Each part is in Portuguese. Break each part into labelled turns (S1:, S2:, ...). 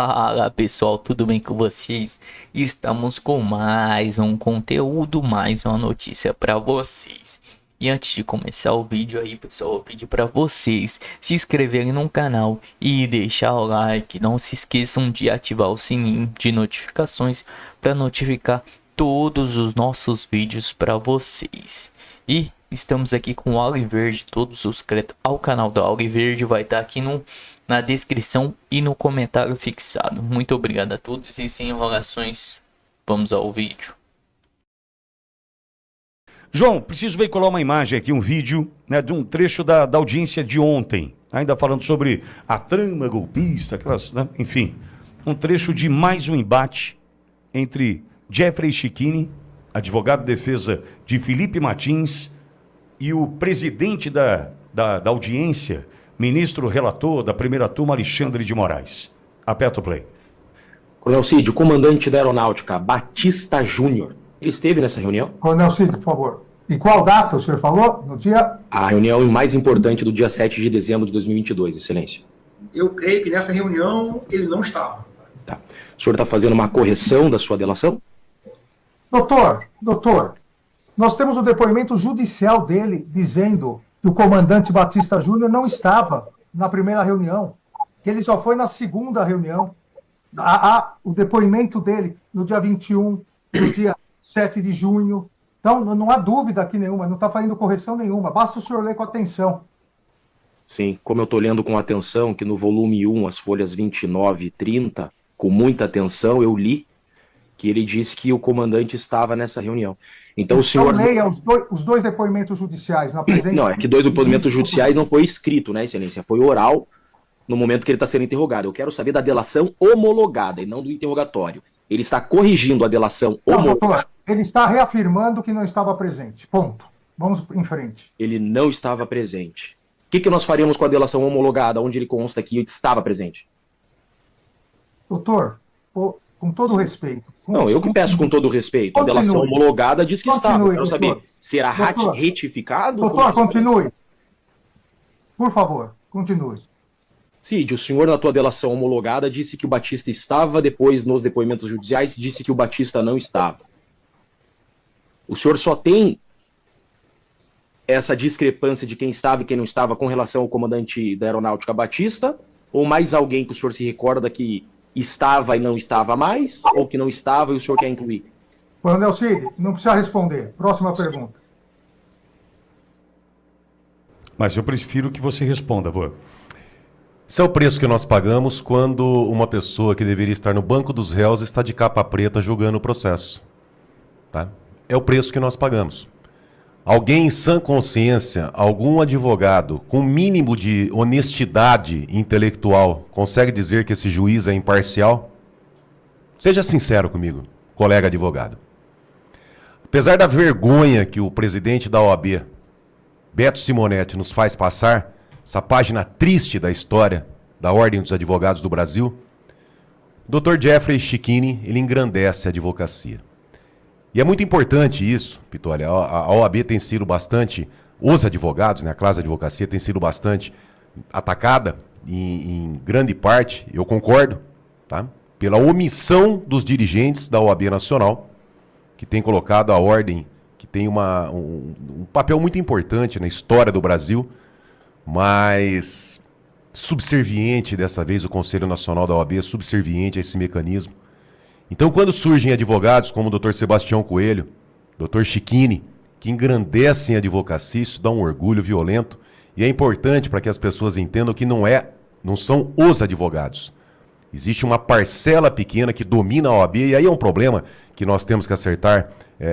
S1: Fala pessoal, tudo bem com vocês? Estamos com mais um conteúdo, mais uma notícia para vocês. E antes de começar o vídeo aí, pessoal, eu pedi para vocês se inscreverem no canal e deixar o like. Não se esqueçam de ativar o sininho de notificações para notificar todos os nossos vídeos para vocês. E estamos aqui com o Auri Verde. Todos os créditos ao canal do Auri Verde vai estar aqui na descrição e no comentário fixado. Muito obrigado a todos e sem enrolações, vamos ao vídeo.
S2: João, preciso veicular uma imagem aqui, um vídeo, né, de um trecho da audiência de ontem, ainda falando sobre a trama golpista, aquelas, né, enfim, um trecho de mais um embate entre Jeffrey Chiquini, advogado de defesa de Felipe Martins, e o presidente da audiência, ministro relator da primeira turma, Alexandre de Moraes. Aperta o play.
S3: Coronel Cid, o comandante da Aeronáutica, Batista Júnior, ele esteve nessa reunião?
S4: Coronel Cid, por favor. E qual data o senhor falou? No dia?
S3: A reunião mais importante do dia 7 de dezembro de 2022, Excelência.
S5: Eu creio que nessa reunião ele não estava.
S3: Tá. O senhor está fazendo uma correção da sua delação?
S4: Doutor, nós temos o depoimento judicial dele dizendo que o comandante Batista Júnior não estava na primeira reunião, que ele só foi na segunda reunião. O depoimento dele no dia 21, no dia 7 de junho. Então, não há dúvida aqui nenhuma, não está fazendo correção nenhuma. Basta o senhor ler com atenção.
S3: Sim, como eu estou lendo com atenção, que no volume 1, as folhas 29 e 30, com muita atenção, eu li que ele disse que o comandante estava nessa reunião. Então o senhor...
S4: leia os dois depoimentos judiciais na presença...
S3: Não, é que dois depoimentos judiciais não foi escrito, né, Excelência? Foi oral no momento que ele está sendo interrogado. Eu quero saber da delação homologada e não do interrogatório. Ele está corrigindo a delação homologada.
S4: Doutor, ele está reafirmando que não estava presente. Ponto. Vamos em frente.
S3: Ele não estava presente. O que nós faremos com a delação homologada, onde ele consta que estava presente?
S4: Doutor, com todo respeito...
S3: Não, eu que peço com todo respeito. A delação homologada diz que estava. Eu quero saber, será retificado?
S4: Doutor, continue. Por favor, continue.
S3: Cid, o senhor na tua delação homologada disse que o Batista estava, depois nos depoimentos judiciais disse que o Batista não estava. O senhor só tem essa discrepância de quem estava e quem não estava com relação ao comandante da Aeronáutica Batista? Ou mais alguém que o senhor se recorda que estava e não estava mais? Ou que não estava e o senhor quer incluir?
S4: Coronel Cid, não precisa responder. Próxima pergunta.
S2: Mas eu prefiro que você responda, vô.
S6: Esse é o preço que nós pagamos quando uma pessoa que deveria estar no banco dos réus está de capa preta julgando o processo. Tá? É o preço que nós pagamos. Alguém em sã consciência, algum advogado com mínimo de honestidade intelectual, consegue dizer que esse juiz é imparcial? Seja sincero comigo, colega advogado. Apesar da vergonha que o presidente da OAB, Beto Simonetti, nos faz passar, essa página triste da história da Ordem dos Advogados do Brasil, o Dr. Jeffrey Chiquini, ele engrandece a advocacia. E é muito importante isso, Pitoli. A OAB tem sido bastante, os advogados, né, a classe da advocacia tem sido bastante atacada, em grande parte, eu concordo, tá, pela omissão dos dirigentes da OAB Nacional, que tem colocado a Ordem, que tem um papel muito importante na história do Brasil, mas subserviente dessa vez, o Conselho Nacional da OAB é subserviente a esse mecanismo. Então, quando surgem advogados como o Dr. Sebastião Coelho, Dr. Chiquini, que engrandecem a advocacia, isso dá um orgulho violento, e é importante para que as pessoas entendam que não são os advogados. Existe uma parcela pequena que domina a OAB, e aí é um problema que nós temos que acertar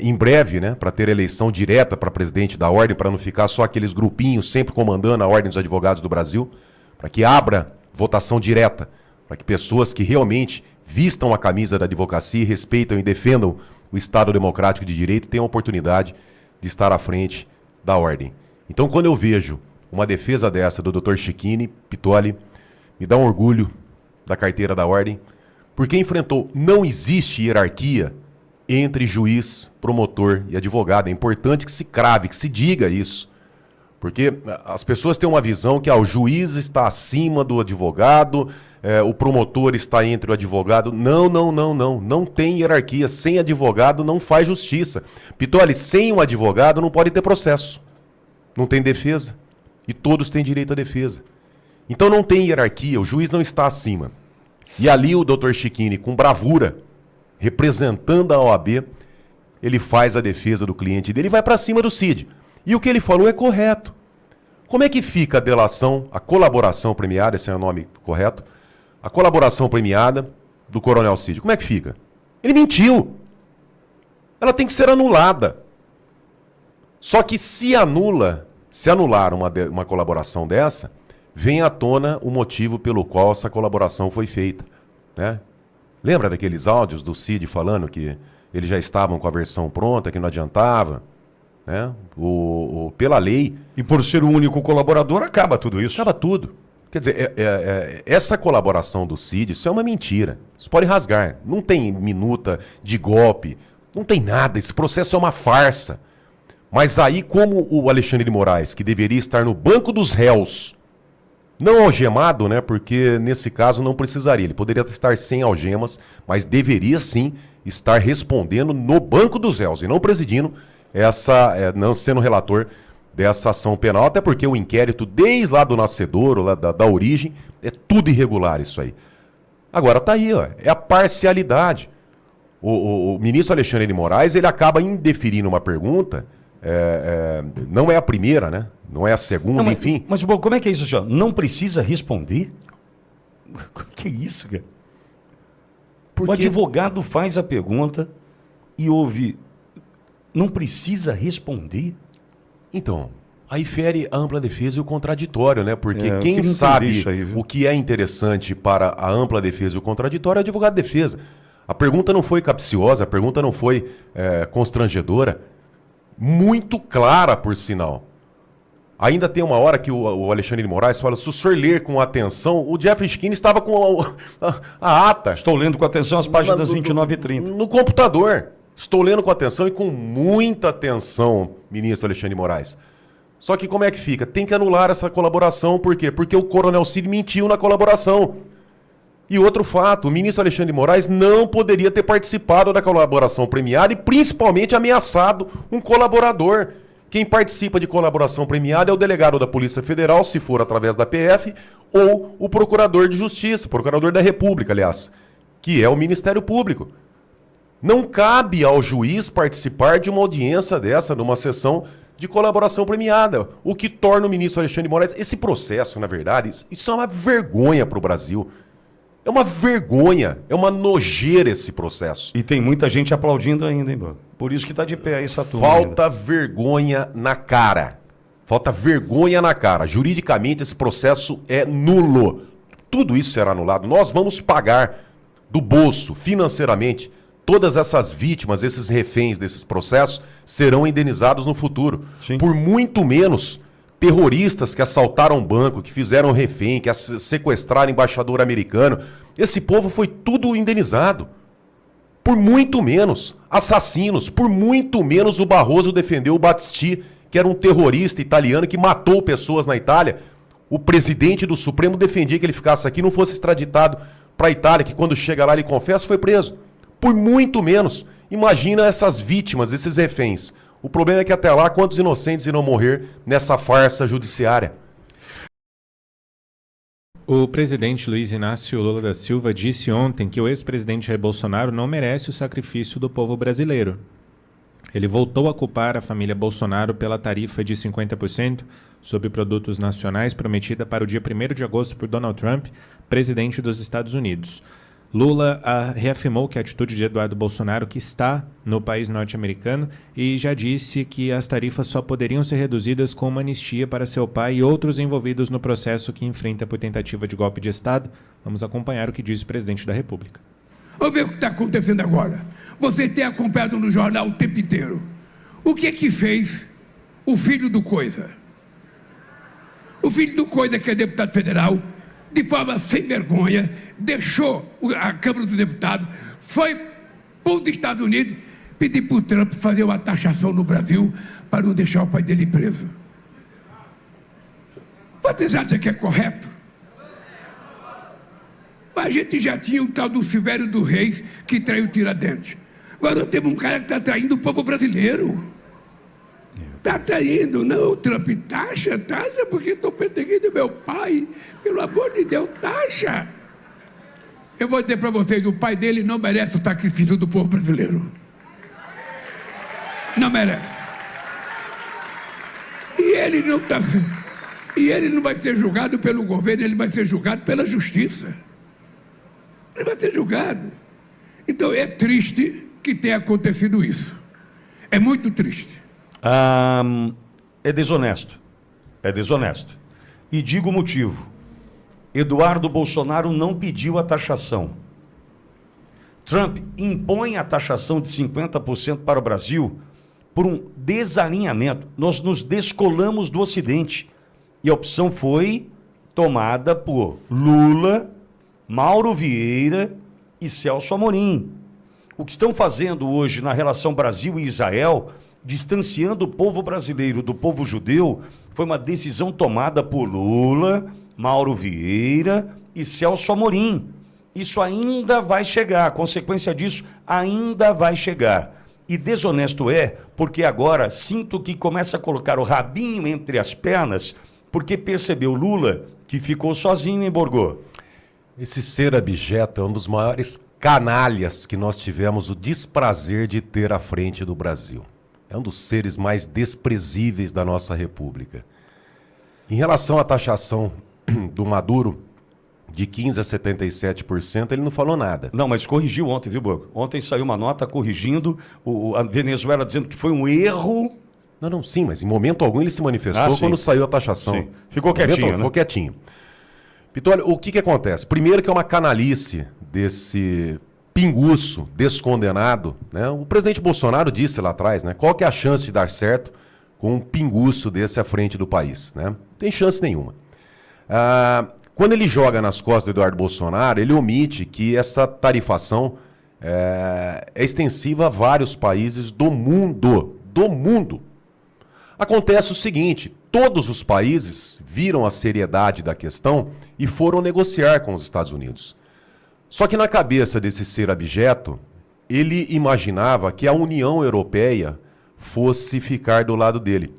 S6: em breve, né, para ter eleição direta para presidente da Ordem, para não ficar só aqueles grupinhos sempre comandando a Ordem dos Advogados do Brasil, para que abra votação direta, para que pessoas que realmente vistam a camisa da advocacia, respeitam e defendam o Estado Democrático de Direito tenham a oportunidade de estar à frente da Ordem. Então, quando eu vejo uma defesa dessa do Dr. Chiquini, Pitoli, me dá um orgulho da carteira da Ordem, porque enfrentou, não existe hierarquia entre juiz, promotor e advogado. É importante que se crave, que se diga isso. Porque as pessoas têm uma visão que o juiz está acima do advogado, o promotor está entre o advogado. Não, não, não, não. Não tem hierarquia. Sem advogado não faz justiça. Pitoli, sem um advogado não pode ter processo. Não tem defesa. E todos têm direito à defesa. Então não tem hierarquia, o juiz não está acima. E ali o Dr. Chiquini, com bravura, representando a OAB, ele faz a defesa do cliente dele e vai para cima do Cid. E o que ele falou é correto. Como é que fica a delação, a colaboração premiada, esse é o nome correto, a colaboração premiada do Coronel Cid? Como é que fica? Ele mentiu. Ela tem que ser anulada. Só que se anular uma colaboração dessa, vem à tona o motivo pelo qual essa colaboração foi feita, né? Lembra daqueles áudios do Cid falando que eles já estavam com a versão pronta, que não adiantava, né? Pela lei...
S2: E por ser o único colaborador, acaba tudo isso.
S6: Acaba tudo. Quer dizer, essa colaboração do Cid, isso é uma mentira. Isso pode rasgar. Não tem minuta de golpe, não tem nada. Esse processo é uma farsa. Mas aí, como o Alexandre de Moraes, que deveria estar no banco dos réus, não algemado, né? Porque nesse caso não precisaria. Ele poderia estar sem algemas, mas deveria sim estar respondendo no banco dos réus e não presidindo não sendo relator dessa ação penal, até porque o inquérito, desde lá do nascedouro, lá da origem, é tudo irregular isso aí. Agora tá aí, ó, é a parcialidade. O ministro Alexandre de Moraes, ele acaba indeferindo uma pergunta, não é a primeira, né? Não é a segunda,
S2: não,
S6: enfim.
S2: Mas como é que é isso, senhor? Não precisa responder? Que isso, cara? O advogado faz a pergunta e ouve... Não precisa responder?
S6: Então, aí fere a ampla defesa e o contraditório, né? Porque quem sabe o que é interessante para a ampla defesa e o contraditório é o advogado de defesa. A pergunta não foi capciosa, a pergunta não foi constrangedora. Muito clara, por sinal. Ainda tem uma hora que o Alexandre de Moraes fala, se o senhor ler com atenção, o Jeffrey Skinner estava com a ata.
S2: Estou lendo com atenção as páginas 29 e 30.
S6: No computador. Estou lendo com atenção e com muita atenção, ministro Alexandre de Moraes. Só que como é que fica? Tem que anular essa colaboração, por quê? Porque o Coronel Cid mentiu na colaboração. E outro fato, o ministro Alexandre de Moraes não poderia ter participado da colaboração premiada e principalmente ameaçado um colaborador. Quem participa de colaboração premiada é o delegado da Polícia Federal, se for através da PF, ou o procurador de justiça, procurador da República, aliás, que é o Ministério Público. Não cabe ao juiz participar de uma audiência dessa, numa sessão de colaboração premiada, o que torna o ministro Alexandre de Moraes... Esse processo, na verdade, isso é uma vergonha para o Brasil. É uma vergonha, é uma nojeira esse processo.
S2: E tem muita gente aplaudindo ainda, hein, Bruno? Por isso que está de pé aí essa turma.
S6: Falta ainda vergonha na cara. Falta vergonha na cara. Juridicamente, esse processo é nulo. Tudo isso será anulado. Nós vamos pagar do bolso, financeiramente, todas essas vítimas, esses reféns desses processos, serão indenizados no futuro.
S2: Sim.
S6: Por muito menos terroristas que assaltaram banco, que fizeram refém, que sequestraram embaixador americano. Esse povo foi tudo indenizado. Por muito menos. Assassinos. Por muito menos o Barroso defendeu o Battisti, que era um terrorista italiano que matou pessoas na Itália. O presidente do Supremo defendia que ele ficasse aqui e não fosse extraditado para a Itália, que quando chega lá ele confessa, foi preso. Por muito menos. Imagina essas vítimas, esses reféns. O problema é que até lá, quantos inocentes irão morrer nessa farsa judiciária?
S7: O presidente Luiz Inácio Lula da Silva disse ontem que o ex-presidente Jair Bolsonaro não merece o sacrifício do povo brasileiro. Ele voltou a culpar a família Bolsonaro pela tarifa de 50% sobre produtos nacionais prometida para o dia 1º de agosto por Donald Trump, presidente dos Estados Unidos. Lula reafirmou que a atitude de Eduardo Bolsonaro, que está no país norte-americano, e já disse que as tarifas só poderiam ser reduzidas com uma anistia para seu pai e outros envolvidos no processo que enfrenta por tentativa de golpe de Estado. Vamos acompanhar o que disse o presidente da República.
S8: Vamos ver o que está acontecendo agora. Você tem acompanhado no jornal o tempo inteiro. O que é que fez o filho do Coisa? O filho do Coisa, que é deputado federal, de forma sem vergonha, deixou a Câmara dos Deputados, foi para os Estados Unidos pedir para o Trump fazer uma taxação no Brasil para não deixar o pai dele preso. Vocês acham que é correto? Mas a gente já tinha o tal do Silvério dos Reis, que traiu Tiradentes. Agora nós temos um cara que está traindo o povo brasileiro. Está traindo, não, Trump, taxa, porque estou perseguindo meu pai. Pelo amor de Deus, taxa. Eu vou dizer para vocês, o pai dele não merece o sacrifício do povo brasileiro. Não merece. E ele não está sendo. E ele não vai ser julgado pelo governo, ele vai ser julgado pela justiça. Ele vai ser julgado. Então é triste que tenha acontecido isso. É muito triste.
S2: É desonesto. É desonesto. E digo o motivo. Eduardo Bolsonaro não pediu a taxação. Trump impõe a taxação de 50% para o Brasil por um desalinhamento. Nós nos descolamos do Ocidente. E a opção foi tomada por Lula, Mauro Vieira e Celso Amorim. O que estão fazendo hoje na relação Brasil e Israel, distanciando o povo brasileiro do povo judeu, foi uma decisão tomada por Lula, Mauro Vieira e Celso Amorim. Isso ainda vai chegar, a consequência disso ainda vai chegar. E desonesto é porque agora sinto que começa a colocar o rabinho entre as pernas, porque percebeu Lula que ficou sozinho em Borgô.
S6: Esse ser abjeto é um dos maiores canalhas que nós tivemos o desprazer de ter à frente do Brasil. É um dos seres mais desprezíveis da nossa república. Em relação à taxação do Maduro, de 15% a 77%, ele não falou nada.
S2: Não, mas corrigiu ontem, viu, Borgô? Ontem saiu uma nota corrigindo a Venezuela, dizendo que foi um erro.
S6: Não, sim, mas em momento algum ele se manifestou quando saiu a taxação.
S2: Sim. Ficou quietinho, né?
S6: Ficou quietinho. Pitolio, o que acontece? Primeiro que é uma canalice desse pinguço descondenado, né? O presidente Bolsonaro disse lá atrás, né? Qual que é a chance de dar certo com um pinguço desse à frente do país, né? Não tem chance nenhuma. Quando ele joga nas costas do Eduardo Bolsonaro, ele omite que essa tarifação é extensiva a vários países do mundo. Do mundo. Acontece o seguinte, todos os países viram a seriedade da questão e foram negociar com os Estados Unidos. Só que na cabeça desse ser abjeto, ele imaginava que a União Europeia fosse ficar do lado dele.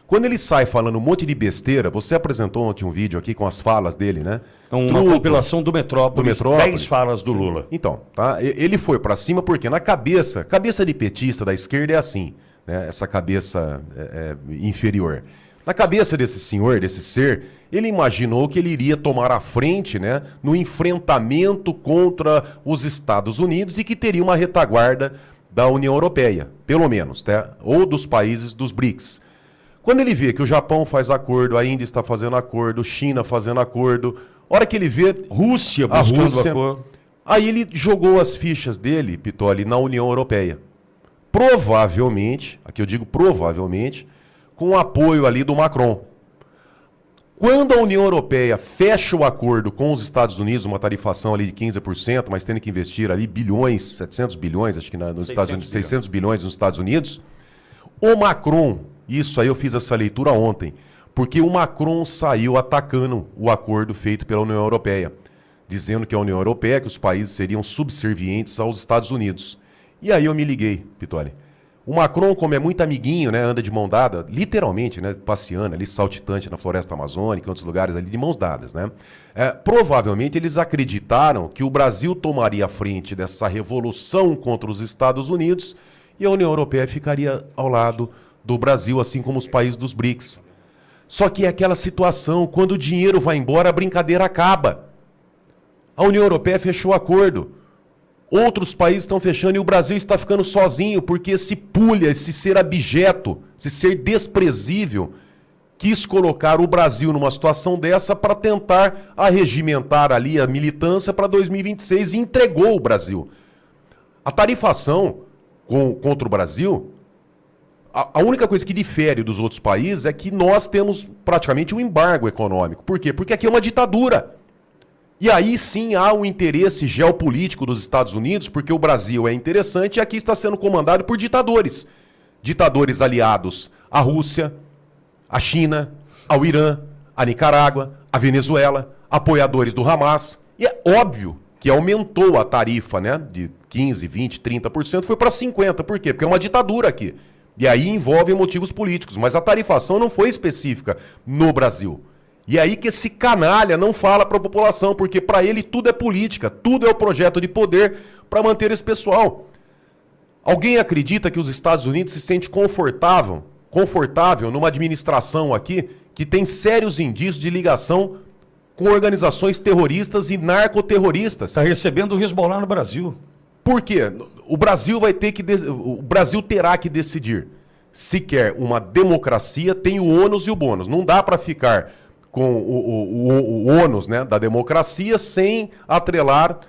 S6: Quando ele sai falando um monte de besteira, você apresentou ontem um vídeo aqui com as falas dele, né?
S2: Uma compilação do Metrópolis, 10 falas do Lula.
S6: Então, tá? Ele foi pra cima porque na cabeça de petista da esquerda é assim, né? Essa cabeça inferior. Na cabeça desse senhor, desse ser, ele imaginou que ele iria tomar a frente, né, no enfrentamento contra os Estados Unidos e que teria uma retaguarda da União Europeia, pelo menos, tá? Ou dos países dos BRICS. Quando ele vê que o Japão faz acordo, a Índia está fazendo acordo, China fazendo acordo, a hora que ele vê
S2: Rússia
S6: a
S2: buscando
S6: Rússia,
S2: acordo,
S6: aí ele jogou as fichas dele, Pitoli, na União Europeia. Provavelmente, aqui eu digo provavelmente, com o apoio ali do Macron. Quando a União Europeia fecha o acordo com os Estados Unidos, uma tarifação ali de 15%, mas tendo que investir ali bilhões, 700 bilhões, acho que nos Estados Unidos, 600 bilhões nos Estados Unidos, o Macron, isso aí eu fiz essa leitura ontem, porque o Macron saiu atacando o acordo feito pela União Europeia, dizendo que a União Europeia, que os países seriam subservientes aos Estados Unidos. E aí eu me liguei, Pitoli. O Macron, como é muito amiguinho, né, anda de mão dada, literalmente, né, passeando ali, saltitante na floresta amazônica, em outros lugares ali, de mãos dadas, né? Provavelmente eles acreditaram que o Brasil tomaria a frente dessa revolução contra os Estados Unidos e a União Europeia ficaria ao lado do Brasil, assim como os países dos BRICS. Só que é aquela situação, quando o dinheiro vai embora, a brincadeira acaba. A União Europeia fechou o acordo. Outros países estão fechando e o Brasil está ficando sozinho porque esse pulha, esse ser abjeto, esse ser desprezível, quis colocar o Brasil numa situação dessa para tentar arregimentar ali a militância para 2026 e entregou o Brasil. A tarifação contra o Brasil, a única coisa que difere dos outros países é que nós temos praticamente um embargo econômico. Por quê? Porque aqui é uma ditadura. E aí sim há um interesse geopolítico dos Estados Unidos, porque o Brasil é interessante e aqui está sendo comandado por ditadores. Ditadores aliados à Rússia, à China, ao Irã, à Nicarágua, à Venezuela, apoiadores do Hamas. E é óbvio que aumentou a tarifa, né, de 15, 20, 30%, foi para 50%. Por quê? Porque é uma ditadura aqui. E aí envolve motivos políticos. Mas a tarifação não foi específica no Brasil. E aí que esse canalha não fala para a população, porque para ele tudo é política, tudo é o projeto de poder para manter esse pessoal. Alguém acredita que os Estados Unidos se sente confortável numa administração aqui que tem sérios indícios de ligação com organizações terroristas e narcoterroristas?
S2: Está recebendo o Hezbollah no Brasil.
S6: Por quê? O Brasil o Brasil terá que decidir se quer uma democracia, tem o ônus e o bônus. Não dá para ficar com o ônus, né, da democracia sem atrelar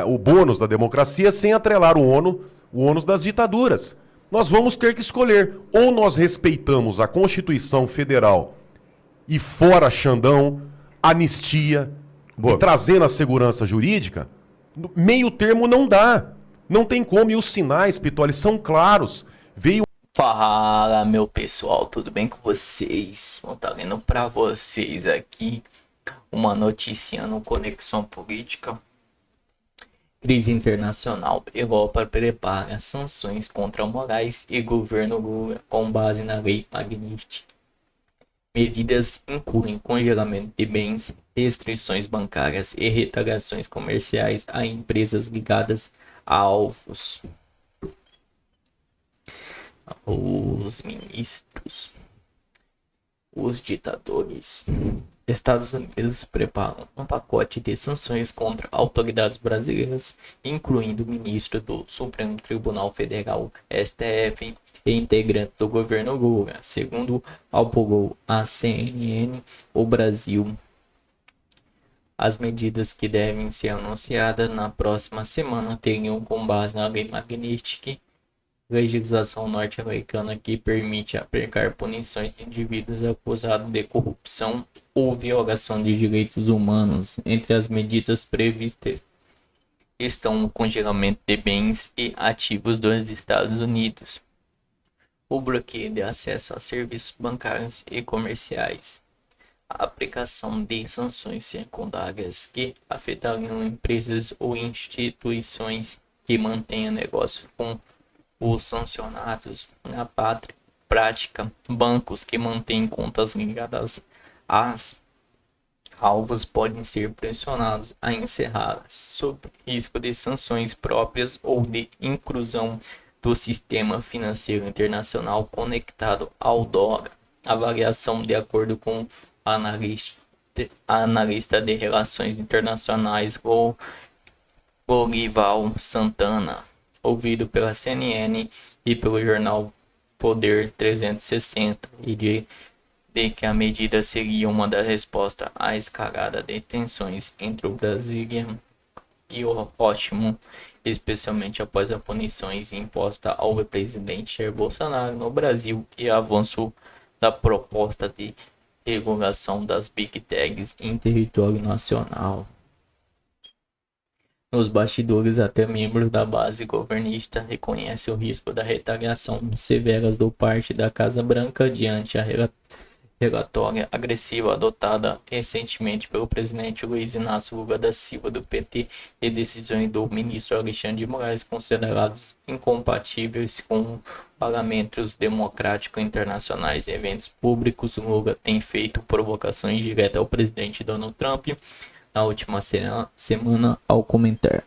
S6: o bônus da democracia, sem atrelar o ônus das ditaduras. Nós vamos ter que escolher. Ou nós respeitamos a Constituição Federal e fora Xandão, anistia, e trazendo a segurança jurídica, meio termo não dá. Não tem como. E os sinais, Pitoli, são claros. Veio.
S1: Fala, meu pessoal, tudo bem com vocês? Vou estar lendo para vocês aqui uma notícia no Conexão Política. Crise internacional. Europa prepara sanções contra Moraes e governo Lula com base na lei Magnitsky. Medidas incluem congelamento de bens, restrições bancárias e retaliações comerciais a empresas ligadas a alvos. Os ministros, os ditadores. Estados Unidos preparam um pacote de sanções contra autoridades brasileiras, incluindo o ministro do Supremo Tribunal Federal, STF, e integrante do governo Lula. Segundo apurou a CNN, o Brasil. As medidas que devem ser anunciadas na próxima semana teriam com base na lei Magnitsky, legislação norte-americana que permite aplicar punições de indivíduos acusados de corrupção ou violação de direitos humanos. Entre as medidas previstas estão o congelamento de bens e ativos dos Estados Unidos, o bloqueio de acesso a serviços bancários e comerciais, a aplicação de sanções secundárias que afetariam empresas ou instituições que mantenham negócios com os sancionados. Na prática, bancos que mantêm contas ligadas às alvos podem ser pressionados a encerrá-las, sob risco de sanções próprias ou de inclusão do sistema financeiro internacional conectado ao dólar. Avaliação de acordo com a analista de relações internacionais Lorival Santana, ouvido pela CNN e pelo jornal Poder 360, e de que a medida seria uma das respostas à escalada de tensões entre o Brasil e o Washington, especialmente após as punições impostas ao presidente Jair Bolsonaro no Brasil e avanço da proposta de regulação das Big Techs em território nacional. Nos bastidores, até membros da base governista reconhecem o risco da retaliação severas do parte da Casa Branca diante a relatória agressiva adotada recentemente pelo presidente Luiz Inácio Lula da Silva do PT e decisões do ministro Alexandre de Moraes considerados incompatíveis com parâmetros democráticos internacionais e eventos públicos. Lula tem feito provocações diretas ao presidente Donald Trump na última semana ao comentar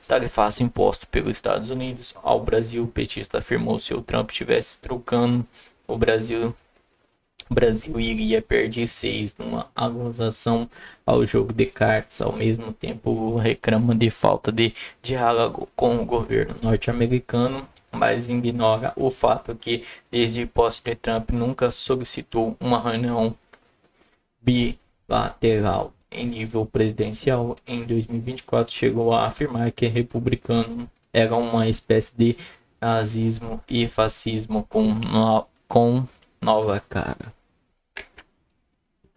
S1: tarifaço imposto pelos Estados Unidos ao Brasil. O petista afirmou que se o Trump estivesse trucando, o Brasil iria perder 6 numa acusação ao jogo de cartas. Ao mesmo tempo, reclama de falta de diálogo com o governo norte-americano, mas ignora o fato que, desde a posse de Trump, nunca solicitou uma reunião bilateral em nível presidencial. Em 2024, chegou a afirmar que republicano era uma espécie de nazismo e fascismo com nova cara.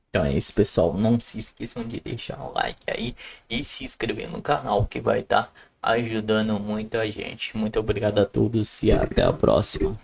S1: Então é isso, pessoal. Não se esqueçam de deixar o like aí e se inscrever no canal, que vai estar ajudando muita gente. Muito obrigado a todos e até a próxima.